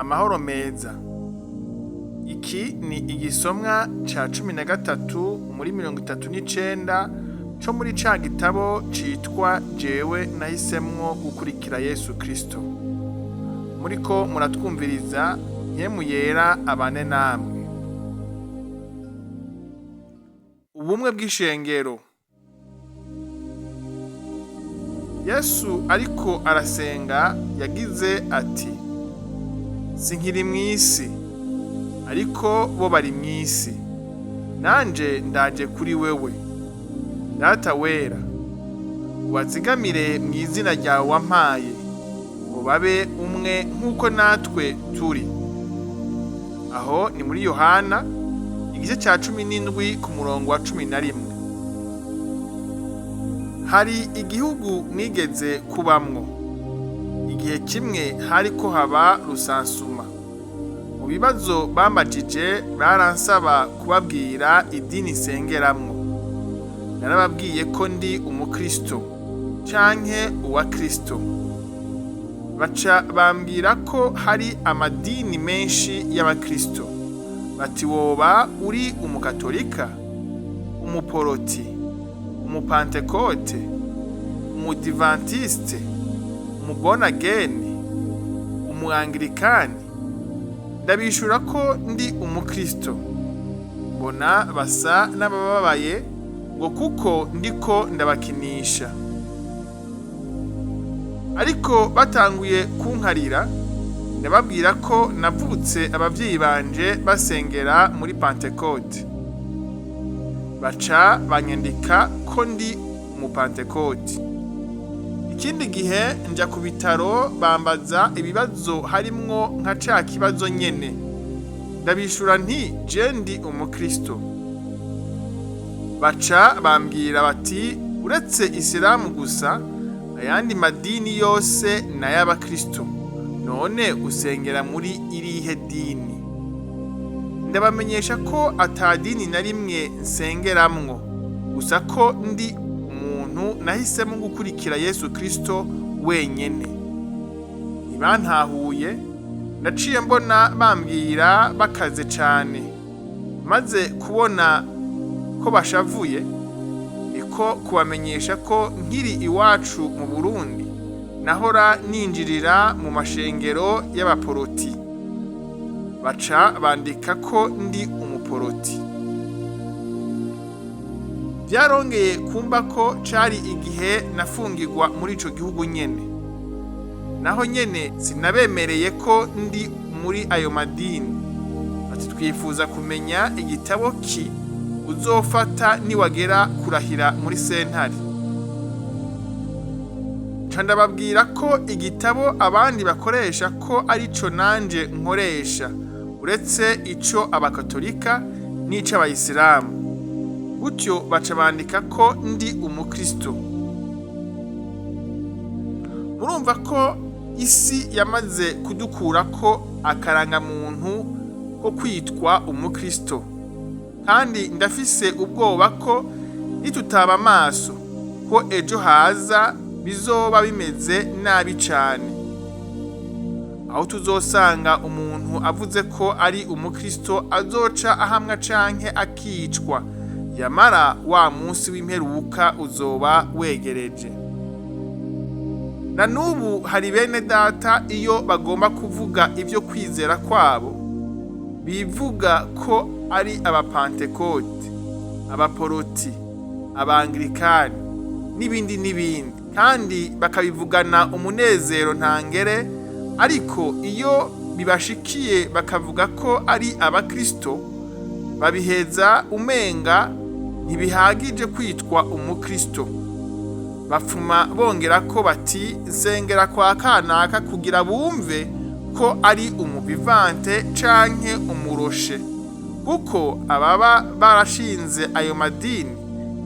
Amahoro meza. Iki ni igisomwa ca 13 muri 39 co muri ca gitabo citwa JEWE nahisemwo gukurikira Yesu KRISTO. Muriko muratwumviriza Mpwemu Yera abane namwe. Ubumwe bw'ishengero. Yesu ariko arasenga yagize ati: sinkiri mw'isi, ariko bo bari mw'isi, nanje ndaje kuri wewe. Data wera, ubazigamire mw'izina ryawe wampaye, ngo babe umwe nk'uko natwe turi. Aho ni muri Yohana igice ca 17 ku murongo wa 11. Hari igihugu nigeze kubamwo. Igihe kimwe hariko haba rusansuma. Mu bibazo bambajije baransaba kubabwira idini sengeramwo. Narababwiye ko ndi umukristo canke uwa Kristo. Baca bambwira ko hari amadini menshi y'abakristo. Bati woba uri umukatolika, umuporoti, umupantekote, umudivantiste, umubonageni, umuanglikani. Ndabishura ko ndi umukristo. Mbona basa n'abababaye ngo kuko ndiko ndabakinisha. Ariko batanguye kunkarira, ndababwira ko navutse abavyeyi banje basengera muri Pentecote. Baca banyandika ko ndi umupantekote. Ikindi gihe nja ku bitaro bambaza ibibazo harimwo nka ca kibazo nyene. Ndabishura nti je ndi umukristo. Baca bambwira bati uretse Isilamu gusa, ayandi madini yose na y'abakristo. None usengera muri irihe dini? Ndabamenyesha ko atadini na rimwe nsengeramwo, gusa ko ndi umuntu nahisemo gukurikira Yesu KRISTO wenyene. Ntibantahuye, naciye mbona bambwira bakaze cane. Maze kubona ko bashavuye, niko kubamenyesha ko nkiri iwacu mu Burundi nahora ninjirira mu mashengero y'abaporoti. Baca bandika ko ndi umuporoti. Vyarongeye kumba ko cari igihe nafungirwa muri ico gihugu nyene. Naho nyene sinabemereye ko ndi muri ayo madini. Bati twifuza kumenya igitabo ki uzofata niwagera kurahira muri sentare. Ca ndababwira ko igitabo abandi bakoresha ko arico nanje nkoresha, uretse ico abakatolika n'ico abayisilamu. Gutyo baca bandika ko ndi umukristo. Murumva ko isi yamaze kudukurako akarangamuntu ko kwitwa umukristo. Kandi ndafise ubwoba ko nitutaba amaso ko ejo haza bizoba bimeze nabi cane. Aho tuzosanga umuntu avuze ko ari umukristo azoca ahamwa canke akicwa, yamara wa munsi w'imperuka uzoba wegereje. Na nubu hari bene data iyo bagomba kuvuga ivyo kwizera kwabo, bivuga ko ari abapantekote, abaporoti, abanglikani n'ibindi n'ibindi, kandi bakabivugana umunezero ntangere. Ariko iyo bibashikiye bakavuga ko ari abakristo, babiheza umenga ntibihagije kwitwa umukristo. Bafuma bongera ko bati nsengera kwa kanaka kugira bumve ko ari umuvivante canke umuroshe. Kuko ababa barashinze ayo madini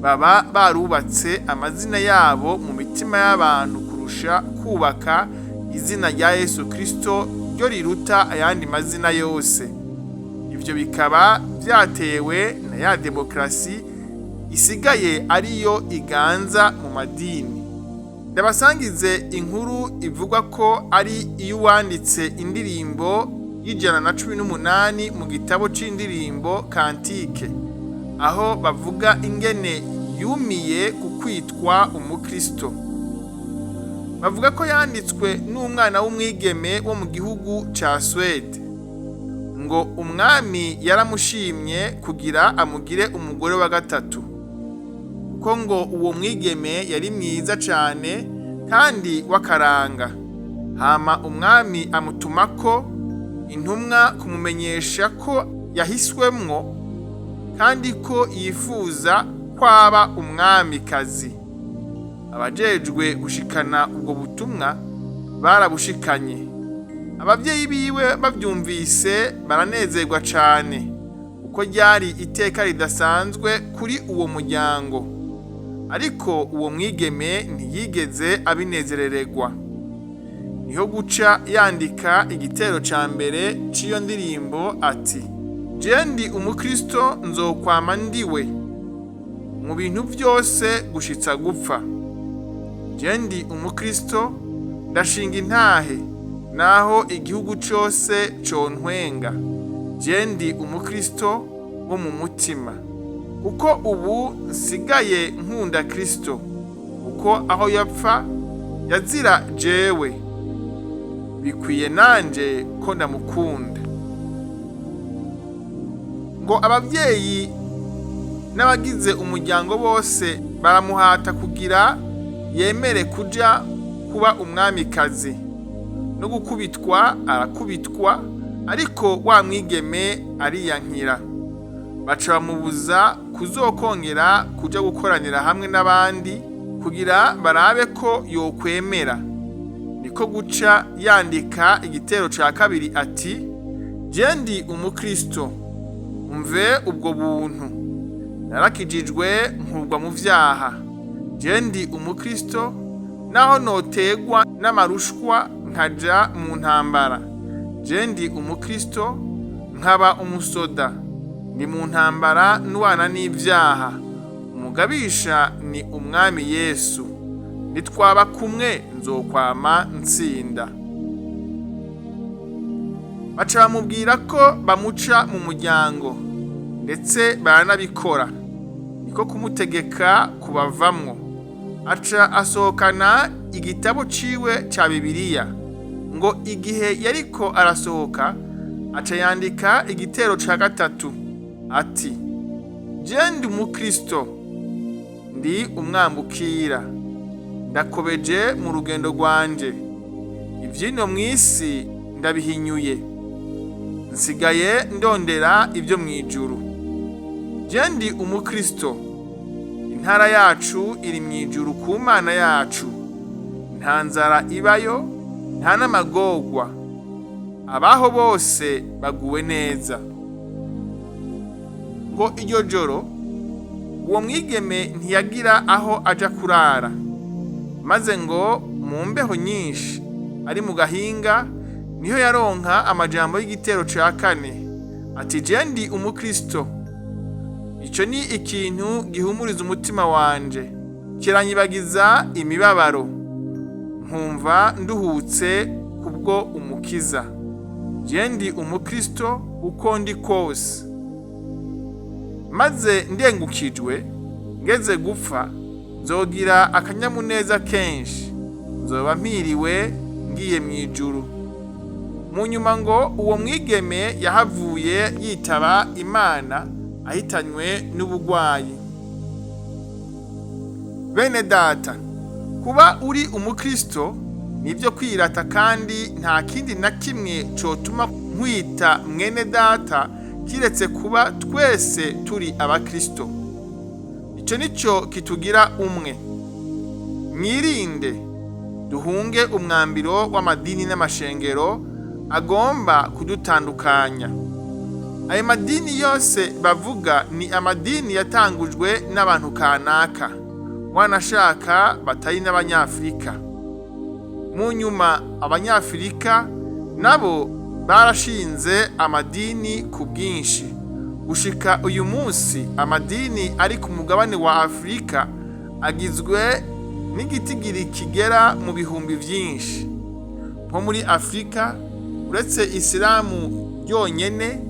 baba barubatse amazina yabo mu mitima y'abantu kurusha kubaka izina rya Yesu KRISTO ryo riruta ayandi mazina yose. Ivyo bikaba vyatewe na ya demokrasi isigaye ariyo iganza mu madini. Ndabasangize inkuru ivuga ko ari iyo wanditse indirimbo y'118 mu gitabo c'indirimbo Kantike, aho bavuga ingene yumiye ku kwitwa umukristo. Bavuga ko yanditswe n'umwana w'umwigeme wo mu gihugu ca Swede, ngo umwami yaramushimye kugira amugire umugore wa gatatu, kuko ngo uwo mwigeme yari mwiza cane kandi w'akaranga. Hama umwami amutumako intumwa kumumenyesha ko yahiswemwo kandi ko yifuza kwaba umwamikazi. Abajejwe gushikana ubwo butumwa barabushikanye. Abavyeyi biwe bavyumvise baranezerwa cane, kuko ryari iteka ridasanzwe kuri uwo muryango. Ariko uwo mwigeme ntiyigeze abinezerererwa. Niho guca yandika igitero ca mbere c'iyo ndirimbo ati: Je ndi umukristo nzokwama ndiwe mu bintu vyose gushitsa gupfa. Je ndi umukristo ndashinga intahe naho igihugu cose contwenga. Je ndi umukristo wo mu mutima, kuko ubu nsigaye nkunda Kristo, kuko aho yapfa yazira jewe, bikwiye nanje ko ndamukunda. Ngo abavyeyi n'abagize umuryango bose baramuhata kugira yemere kuja kuba umwamikazi, no gukubitwa arakubitwa, ariko wa mwigeme ariyankira. Baca bamubuza kuzokongera kuja gukoranira hamwe n'abandi kugira barabe ko yokwemera. Niko guca yandika igitero ca kabiri ati: Je ndi umukristo, umve ubwo buntu, narakijijwe nkurwa mu vyaha. Je ndi umukristo naho notegwa n'amarushwa nkaja mu ntambara. Je ndi umukristo nkaba umusoda, ndi mu ntambara nwana n'ivyaha. Umugabisha ni umwami Yesu, nitwaba kumwe nzokwama ntsinda. Baca bamubwira ko bamuca mu muryango, ndetse baranabikora. Niko kumutegeka kubavamwo. Aca asohokana igitabo ciwe ca Bibiliya, ngo igihe yariko arasohoka aca yandika igitero ca gatatu ati: Je ndi umukristo, ndi umwambukira, ndakobeje mu rugendo rwanje. Ivyino mw'isi ndabihinyuye, nsigaye ndondera ibyo mw'ijuru. Je ndi umukristo, intara yacu iri mw'ijuru ku Mana yacu. Nta nzara ibayo, nta n'amagorwa, abaho bose baguwe neza. Ngo iryo joro uwo mwigeme ntiyagira aho aja kurara, maze ngo mu mbeho nyinshi ari mu gahinga niho yaronka amajambo y'igitero ca kane ati: Je ndi umukristo. Ico ni ikintu gihumuriza umutima wanje, kiranyibagiza imibabaro, nkumva nduhutse kubwo umukiza. Je ndi umukristo uko ndi kose, maze ndengukijwe ngeze gupfa nzogira akanyamuneza kenshi, nzoba mpiriwe ngiye mw'ijuru. Mu nyuma ngo uwo mwigeme yahavuye yitaba Imana ahitanywe n'ubugwayi. Bene data, kuba uri umukristo nibyo kwirata, kandi nta kindi na kimwe cotuma nkwita mwene data kiretse kuba twese turi abakristo. Ico nico kitugira umwe. Mwirinde duhunge umwambiro w'amadini n'amashengero agomba kudutandukanya. Ayo madini yose bavuga ni amadini yatangujwe n'abantu kanaka, wanashaka batari n'Abanyafrika. Mu nyuma Abanyafrika nabo barashinze amadini ku bwinshi. Gushika uyu munsi amadini ari ku mugabane wa Afrika agizwe n'igitigiri kigera mu bihumbi vyinshi. Nko muri Afrika uretse Isilamu yonyene,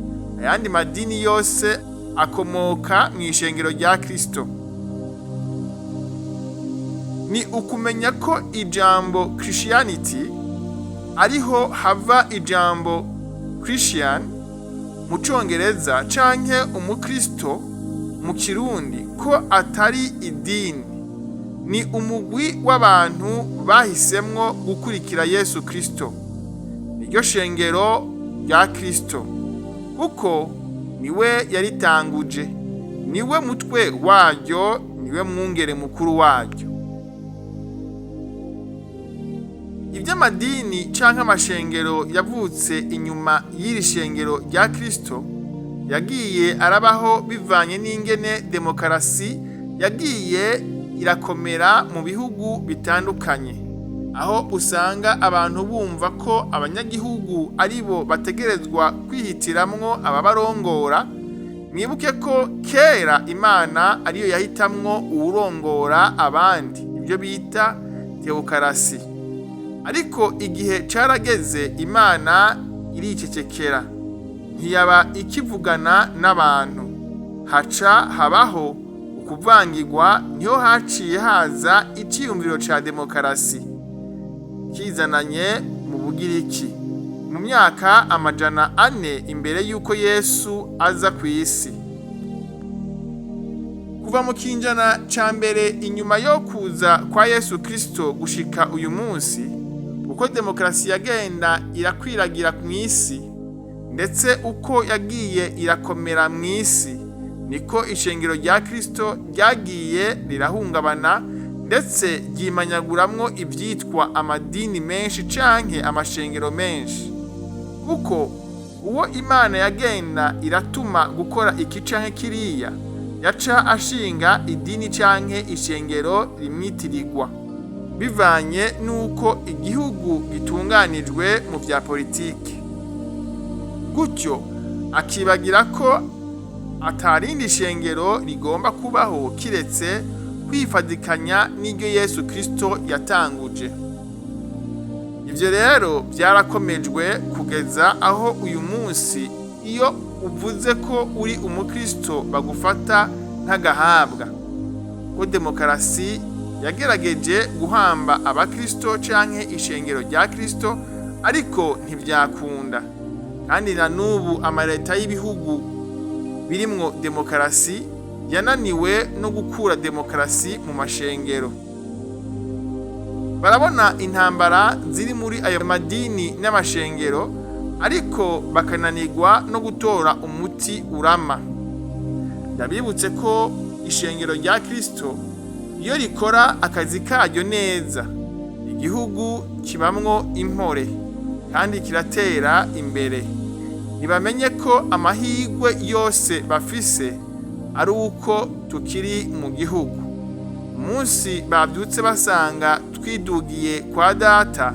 ayandi madini yose akomoka mu ishengero rya Kristo. Ni ukumenya ko ijambo Christianity ariho hava ijambo Christian mu Congereza canke umukristo mu Kirundi, ko atari idini, ni umugwi w'abantu bahisemwo gukurikira Yesu Kristo, niryo shengero rya Kristo, kuko niwe yaritanguje, niwe mutwe waryo, niwe mwungere mukuru waryo. Ivy'amadini canke amashengero yavutse inyuma y'iri shengero rya Kristo yagiye arabaho bivanye n'ingene demokarasi yagiye irakomera mu bihugu bitandukanye, aho usanga abantu bumva ko abanyagihugu aribo bategerezwa kwihitiramwo ababarongora. Mwibuke ko kera Imana ariyo yahitamwo uwurongora abandi, ibyo bita teokarasi. Ariko igihe carageze Imana iricecekera, ntiyaba ikivugana n'abantu, haca habaho ukuvangirwa. Niho haciye haza iciyumviro ca demokarasi kizananye mu Bugiriki mu myaka 400 imbere yuko Yesu aza ku isi. Kuva mu kinjana ca mbere inyuma yo kuza kwa Yesu Kristo gushika uyu munsi, uko demokarasi yagenda irakwiragira mu isi ndetse uko yagiye irakomera mu isi, niko ishengero rya Kristo ryagiye rirahungabana ndetse ryimanyaguramwo ivyitwa amadini menshi canke amashengero menshi, kuko uwo Imana yagenda iratuma gukora iki canke kiriya yaca ashinga idini canke ishengero rimwitirirwa bivanye nuko igihugu gitunganijwe mu vya politiki. Gutyo akibagira ko atarindi shengero rigomba kubaho kiretse kwifadikanya n'iryo Yesu Kristo yatanguje. Ivyo rero byarakomejwe kugeza aho uyu munsi iyo uvuze ko uri umukristo bagufata nk'agahabwa, ko demokarasi yagerageje guhamba abakristo canke ishengero rya Kristo, ariko ntivyakunda. Kandi na nubu amaleta y'ibihugu birimwo demokarasi yananiwe no gukura demokarasi mu mashengero. Barabona intambara ziri muri ayo madini n'amashengero, ariko bakananirwa no gutora umuti urama. Ndabibutse ko ishengero rya Kristo iyo rikora akazi karyo neza, igihugu kibamwo impore kandi kiratera imbere. Nibamenye ko amahirwe yose bafise ari uko tukiri mu gihugu. Umunsi bavyutse basanga twidugiye kwa data,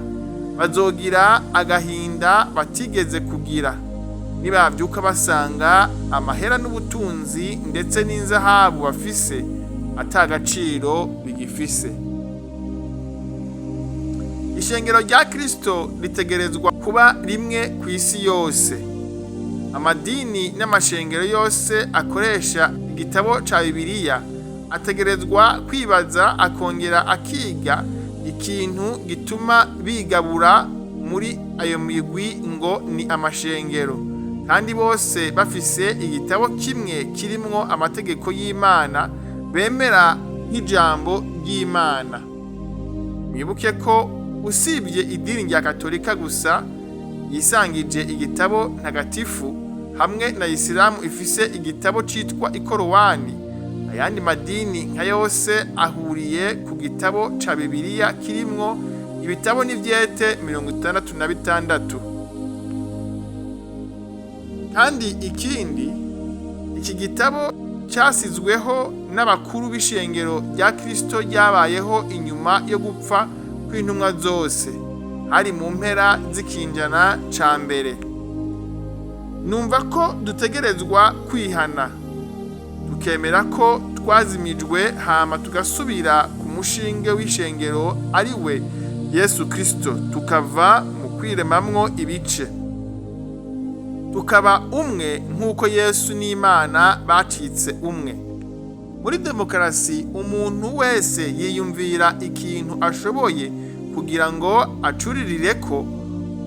bazogira agahinda batigeze kugira. Nibavyuka basanga amahera n'ubutunzi ndetse n'inzahabu bafise atagaciro bigifise. Ishengero rya Kristo ritegerezwa kuba rimwe ku isi yose. Amadini n'amashengero yose akoresha igitabo ca Bibiliya ategerezwa kwibaza akongera akiga ikintu gituma bigabura muri ayo migwi ngo ni amashengero, kandi bose bafise igitabo kimwe kirimwo amategeko y'Imana bemera nk'ijambo ry'Imana. Mwibuke ko usibye idini rya Katolika gusa yisangije igitabo ntagatifu hamwe na Isilamu ifise igitabo citwa Ikorowani, ayandi madini nka yose ahuriye ku gitabo ca Bibiliya kirimwo ibitabo n'ivyete 66. Kandi ikindi, iki gitabo casizweho n'abakuru b'ishengero rya Kristo ryabayeho inyuma yo gupfa kw'intumwa zose, hari mu mpera z'ikinjana ca mbere. Numva ko dutegerezwa kwihana, tukemera ko twazimijwe, hama tugasubira ku mushinge w'ishengero ari we Yesu Kristo, tukava mu kwiremamwo ibice. tukaba umwe nk'uko Yesu n'Imana bacitse umwe. Muri demokarasi umuntu wese yiyumvira ikintu ashoboye kugira ngo acuririreko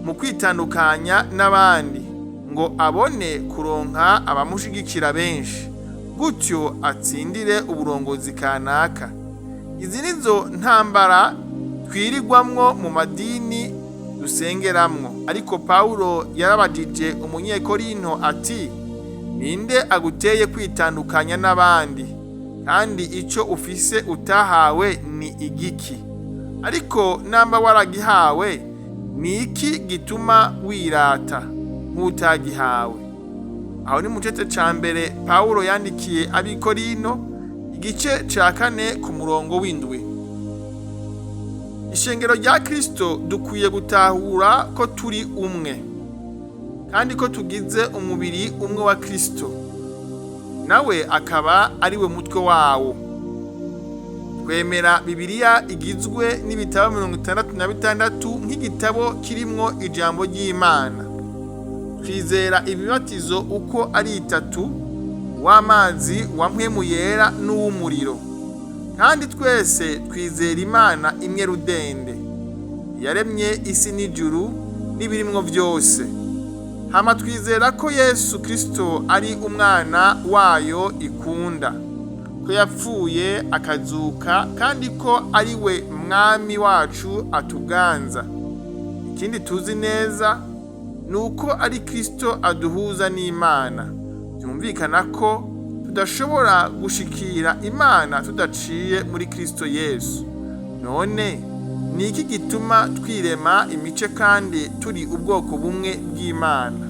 mu kwitandukanya n'abandi ngo abone kuronka abamushigikira benshi, gutyo atsindire uburongozi kanaka. Izi nizo ntambara twirirwamwo mu madini dusengeramwo. Ariko Pawulo yarabajije umunyekorinto ati, ninde aguteye kwitandukanya n'abandi? Kandi ico ufise utahawe ni igiki? Ariko namba waragihawe, ni iki gituma wirata nk'utagihawe? Aho ni mu cete ca mbere Pawulo yandikiye abikorinto, igice ca 4 ku murongo w'indwi. Ishengero rya Kristo dukwiye gutahura ko turi umwe, kandi ko tugize umubiri umwe wa Kristo, nawe akaba ari we mutwe wawo. Twemera Bibiliya igizwe n'ibitabo 66 nk'igitabo kirimwo ijambo ry'Imana. Twizera ibibatizo uko ari 3, w'amazi, wa mpwemu yera n'uw'umuriro. Kandi twese twizera Imana imwe rudende, yaremye isi n'ijuru n'ibirimwo byose. Hama twizera ko Yesu Kristo ari umwana wayo ikunda, ko yapfuye akazuka, kandi ko ari we mwami wacu atuganza. Ikindi tuzi neza nuko ari Kristo aduhuza n'Imana. Byumvikana ko tudashobora gushikira Imana tudaciye muri Kristo Yesu. None ni iki gituma twirema imice kandi turi ubwoko bumwe bw'Imana?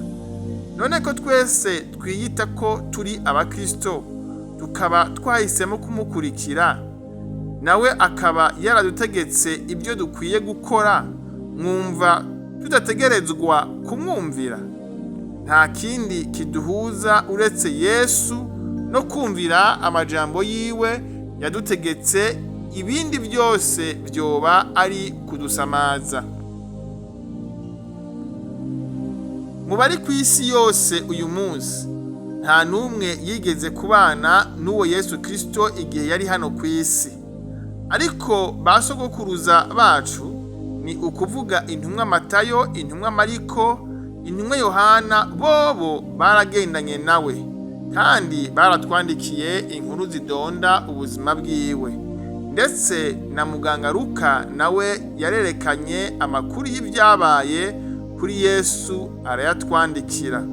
None ko twese twiyita ko turi abakristo, tukaba twahisemo kumukurikira, nawe akaba yaradutegetse ibyo dukwiye gukora, mwumva tudategerezwa kumwumvira? Nta kindi kiduhuza uretse Yesu no kumvira amajambo yiwe yadutegetse. Ibindi byose byoba ari kudusamaza. Mu bari ku isi yose uyu munsi, nta numwe yigeze kubana n'uwo Yesu Kristo igihe yari hano ku isi. Ariko basogokuruza bacu, ni ukuvuga intumwa Matayo, intumwa Mariko, intumwa Yohana, bobo baragendanye nawe, kandi baratwandikiye inkuru zidonda ubuzima bwiwe. Ndetse na muganga Luka nawe yarerekanye amakuru y'ibyabaye kuri Yesu, arayatwandikira.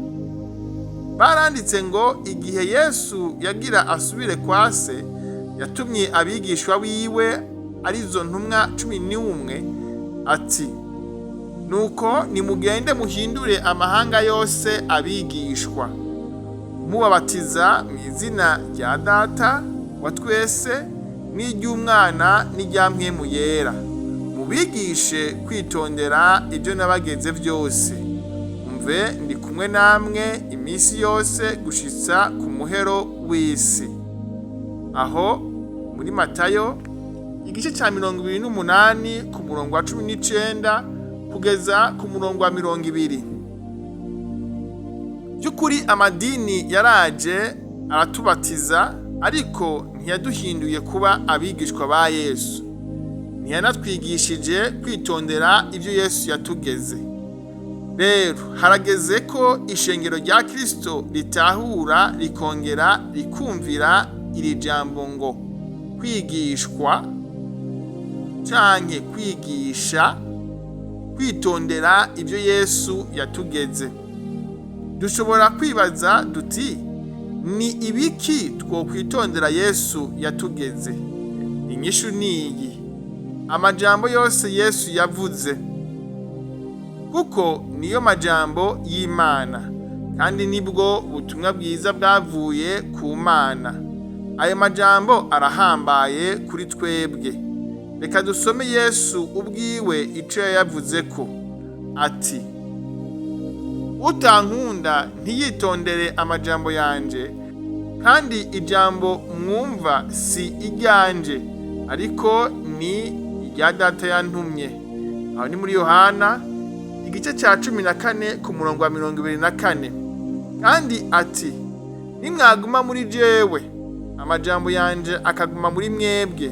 Baranditse ngo igihe Yesu yagira asubire kwa se, yatumye abigishwa biwe arizo ntumwa 11 ati, nuko nimugende muhindure amahanga yose abigishwa, mubabatiza mu izina rya Data wa twese n'iry'Umwana n'irya mpwemu yera, mubigishe kwitondera ibyo nabageze byose. Umve ndi kumwe namwe iminsi yose gushitsa ku muhero w'isi. Aho muri Matayo igice ca 28 ku murongo wa 19 kugeza ku murongo wa 20. By'ukuri amadini yaraje aratubatiza, ariko ntiyaduhinduye kuba abigishwa ba Yesu. Ntiyanatwigishije kwitondera ibyo Yesu yatugeze. Rero harageze ko ishengero rya Kristo ritahura rikongera rikumvira iri jambo ngo kwigishwa canke kwigisha, kwitondera ibyo Yesu yatugeze. Dushobora kwibaza duti, ni ibiki twokwitondera Yesu yatugeze? Inyishu niyi: amajambo yose Yesu yavuze, kuko niyo majambo y'Imana, kandi nibwo butumwa bwiza bwavuye ku Mana. Ayo majambo arahambaye kuri twebwe. Reka dusome Yesu ubwiwe ico yavuze ko ati, utankunda ntiyitondere amajambo yanje, kandi ijambo mwumva si iryanje, ariko ni irya Data yantumye. Aho ni muri Yohana igice ca 14 ku murongo wa 24. kandi ati nimwaguma muri jewe amajambo yanje akaguma muri mwebwe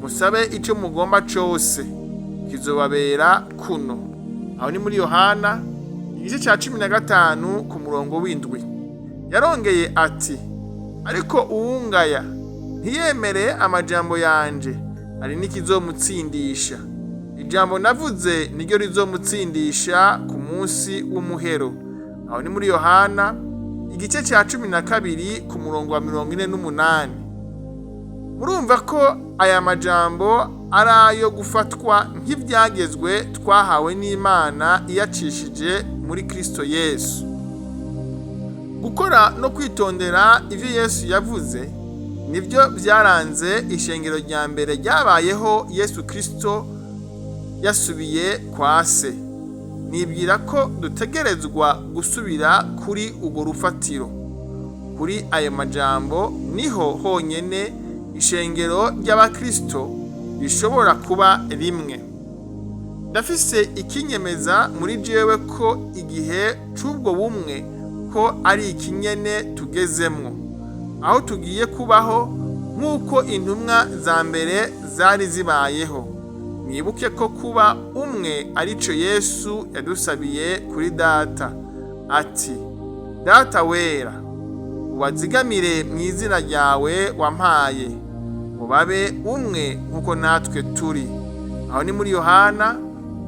musabe icyo mugomba cyose kizobabera kuno. Aho ni muri Yohana igice cya 15 ku murongo w'indwi. Yarongeye ati ariko uwungaya ntiyemere amajambo yanje ari n'ikizomutsindisha. Ijambo navuze niryo rizomutsindisha ku munsi w'umuhero. Aho ni muri Yohana igice cya 12 ku murongo wa 48. Murumva ko aya majambo ari ayo gufatwa nk'ibyagezwe twahawe n'Imana iyacishije muri Kristo Yesu. Gukora no kwitondera ivyo Yesu yavuze nivyo byaranze ishengero rya mbere ryabayeho Yesu Kristo yasubiye kwa se. Nibwira ko dutegerezwa gusubira kuri urwo rufatiro. Kuri ayo majambo niho honyene ishengero ry'abakristo rishobora kuba rimwe. Ndafise ikinyemeza muri jewe ko igihe c'ubwo bumwe ko ari ikinyene tugezemwo, aho tugiye kubaho nk'uko intumwa za mbere zari zibayeho. Mwibuke ko kuba umwe arico Yesu yadusabiye kuri Data ati Data wera ubazigamire mu izina ryawe wampaye ngo babe umwe nk'uko natwe turi. Aho ni muri Yohana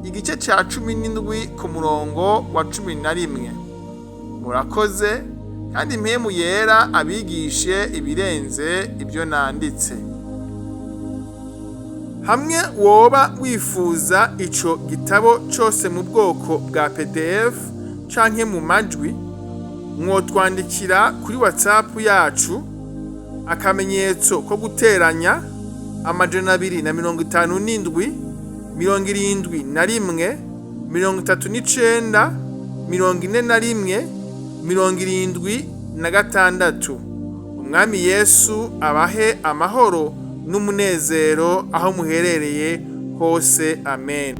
igice cya 17 ku murongo wa 11. Murakoze kandi mpemu yera abigishe ibirenze ibyo nanditse. Hamwe woba wifuza ico gitabo cyose mu bwoko bwa PDF canke mu majwi, mwotwandikira kuri WhatsApp yacu akamenyetso ko guteranya 257 71 39 41 76. Umwami Yesu abahe amahoro n'umunezero aho muherereye hose. Amen.